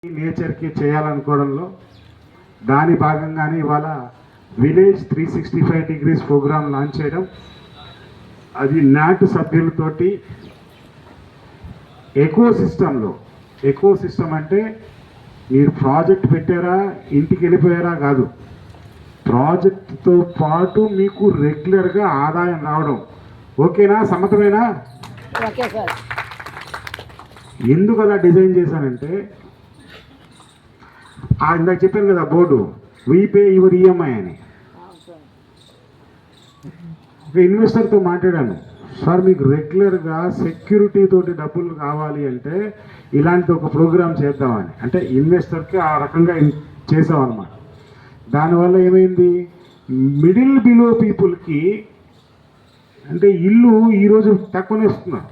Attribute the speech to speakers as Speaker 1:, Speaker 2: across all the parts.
Speaker 1: నేచర్కి చేయాలనుకోవడంలో దాని భాగంగానే ఇవాళ విలేజ్ 365 డిగ్రీస్ ప్రోగ్రామ్ లాంచ్ చేయడం, అది నాటు సభ్యులతోటి ఎకో సిస్టమ్ అంటే మీరు ప్రాజెక్ట్ పెట్టారా ఇంటికి వెళ్ళిపోయారా కాదు, ప్రాజెక్ట్తో పాటు మీకు రెగ్యులర్గా ఆదాయం రావడం. ఓకేనా? సమ్మతమేనా? ఎందుకు అలా డిజైన్ చేశానంటే, ఇందాక చెప్పాను కదా board, we pay your EMI అని. ఒక ఇన్వెస్టర్తో మాట్లాడాను, సార్ మీకు రెగ్యులర్గా సెక్యూరిటీ తోటి డబ్బులు కావాలి అంటే ఇలాంటి ఒక ప్రోగ్రామ్ చేద్దామని. అంటే ఇన్వెస్టర్కి ఆ రకంగా చేసామన్నమాట. దానివల్ల ఏమైంది, మిడిల్ బిలో పీపుల్కి అంటే ఇల్లు ఈరోజు తక్కువనే ఇస్తున్నారు.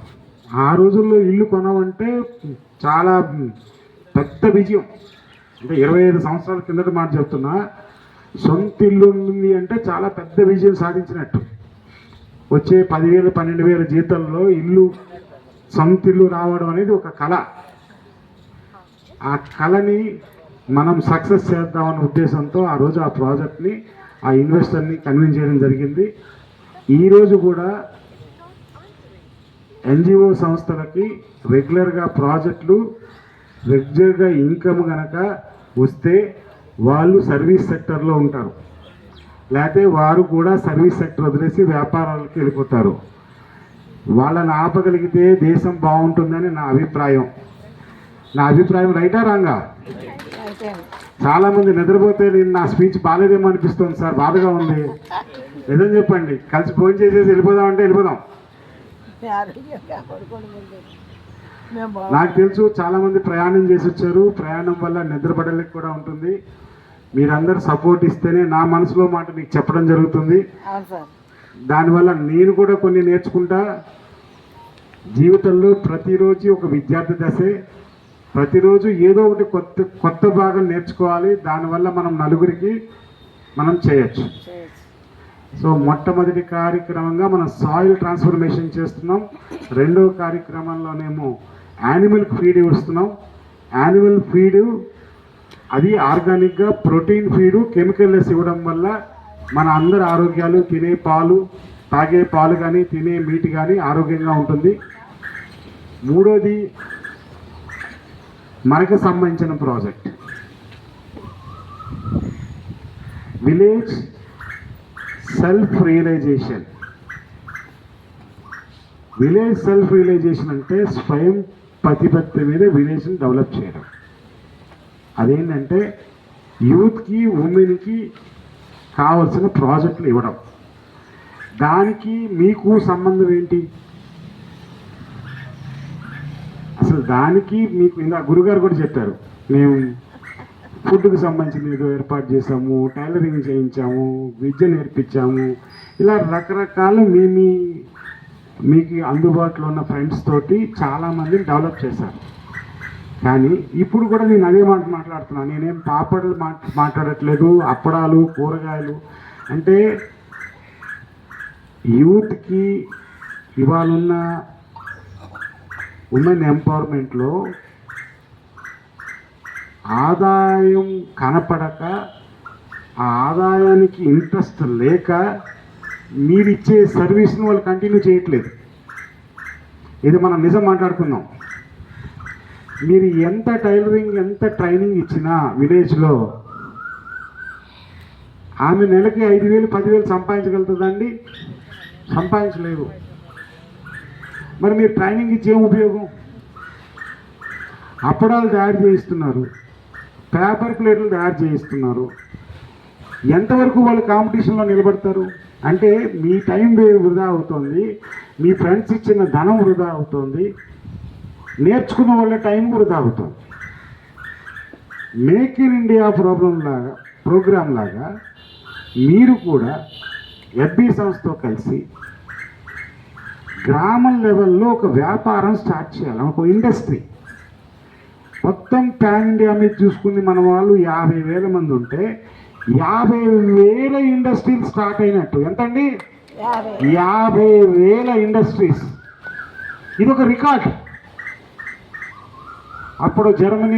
Speaker 1: ఆ రోజుల్లో ఇల్లు కొనమంటే చాలా పెద్ద విజయం. అంటే 25 సంవత్సరాల కిందట మాట చెప్తున్నా, సొంత ఇల్లు ఉంది అంటే చాలా పెద్ద విజయం సాధించినట్టు. వచ్చే 10,000 12,000 జీతంలో సొంత ఇల్లు రావడం అనేది ఒక కళ. ఆ కళని మనం సక్సెస్ చేద్దామనే ఉద్దేశంతో ఆ రోజు ఆ ప్రాజెక్ట్ని, ఆ ఇన్వెస్టర్ని కన్విన్స్ చేయడం జరిగింది. ఈరోజు కూడా ఎన్జిఓ సంస్థలకి రెగ్యులర్గా ప్రాజెక్టులు, రెగ్యులర్గా ఇన్కమ్ కనుక వస్తే వాళ్ళు సర్వీస్ సెక్టర్లో ఉంటారు, లేకపోతే వారు కూడా సర్వీస్ సెక్టర్ వదిలేసి వ్యాపారాలకు వెళ్ళిపోతారు. వాళ్ళని ఆపగలిగితే దేశం బాగుంటుందని నా అభిప్రాయం. రైటా రాంగా? చాలామంది నిద్రపోతే నేను నా స్పీచ్ బాగాలేదేమో అనిపిస్తుంది సార్, బాధగా ఉంది. నిజం చెప్పండి, కలిసి ఫోన్ చేసేసి వెళ్ళిపోదామంటే వెళ్ళిపోదాం. నాకు తెలుసు చాలామంది ప్రయాణం చేసి వచ్చారు, ప్రయాణం వల్ల నిద్రపడలేక కూడా ఉంటుంది. మీరందరూ సపోర్ట్ ఇస్తేనే నా మనసులో మాట మీకు చెప్పడం జరుగుతుంది. దానివల్ల నేను కూడా కొన్ని నేర్చుకుంటా. జీవితంలో ప్రతిరోజు ఒక విద్యార్థి దశే, ప్రతిరోజు ఏదో ఒకటి కొత్త భాగం నేర్చుకోవాలి. దానివల్ల మనం నలుగురికి మనం చేయొచ్చు. సో మొట్టమొదటి కార్యక్రమంగా మనం సాయిల్ ట్రాన్స్ఫర్మేషన్ చేస్తున్నాం. రెండవ కార్యక్రమంలోనేమో యానిమల్ ఫీడ్ ఇస్తున్నాం. యానిమల్ ఫీడు అది ఆర్గానిక్గా ప్రోటీన్ ఫీడు, కెమికల్లెస్ ఇవ్వడం వల్ల మన అందరి ఆరోగ్యాలు, తినే పాలు, తాగే పాలు కానీ తినే మీట్ కానీ ఆరోగ్యంగా ఉంటుంది. మూడోది మనకు సంబంధించిన project village self realization. Village self realization అంటే స్వయం ప్రతిపత్తి మీద విలేజ్ని డెవలప్ చేయడం. అదేంటంటే యూత్కి, ఉమెన్కి కావలసిన ప్రాజెక్టులు ఇవ్వడం. దానికి మీకు సంబంధం ఏంటి? అసలు దానికి మీకు ఇందా గురుగారు కూడా చెప్పారు, మేము ఫుడ్కి సంబంధించిన ఏదో ఏర్పాటు చేసాము, టైలరింగ్ చేయించాము, విద్య నేర్పించాము. ఇలా రకరకాల మీకు అందుబాటులో ఉన్న ఫ్రెండ్స్ తోటి చాలామందిని డెవలప్ చేశారు. కానీ ఇప్పుడు కూడా నేను అదే మాట్లాడుతున్నాను. నేనేం పాపడలు మాట్లాడట్లేదు, అప్పడాలు, కూరగాయలు. అంటే యూత్కి ఇవాళున్న ఉమెన్ ఎంపవర్మెంట్లో ఆదాయం కనపడక, ఆ ఆదాయానికి ఇంట్రెస్ట్ లేక మీరిచ్చే సర్వీస్ని వాళ్ళు కంటిన్యూ చేయట్లేదు. ఇది మనం నిజం మాట్లాడుకుందాం. మీరు ఎంత టైలరింగ్, ఎంత ట్రైనింగ్ ఇచ్చినా విలేజ్లో ఆమె నెలకి 5,000 10,000 సంపాదించగలుగుతుందండి? సంపాదించలేదు. మరి మీరు ట్రైనింగ్ ఇచ్చి ఏం ఉపయోగం? అప్పడాలు తయారు చేయిస్తున్నారు, పేపర్ ప్లేట్లు తయారు చేయిస్తున్నారు. ఎంతవరకు వాళ్ళు కాంపిటీషన్లో నిలబడతారు? అంటే మీ టైం వృధా అవుతుంది, మీ ఫ్రెండ్స్ ఇచ్చిన ధనం వృధా అవుతుంది, నేర్చుకున్న వాళ్ళ టైం వృధా అవుతుంది. మేక్ ఇన్ ఇండియా ప్రోగ్రాం లాగా మీరు కూడా ఎఫ్బి సంస్థతో కలిసి గ్రామం లెవెల్లో ఒక వ్యాపారం స్టార్ట్ చేయాలి, ఒక ఇండస్ట్రీ. మొత్తం పాన్ ఇండియా మీద చూసుకుని మన వాళ్ళు 50,000 మంది ఉంటే 50,000 ఇండస్ట్రీలు స్టార్ట్ అయినట్టు. ఎంతండి? 50,000 ఇండస్ట్రీస్. ఇది ఒక రికార్డ్. అప్పుడు జర్మనీ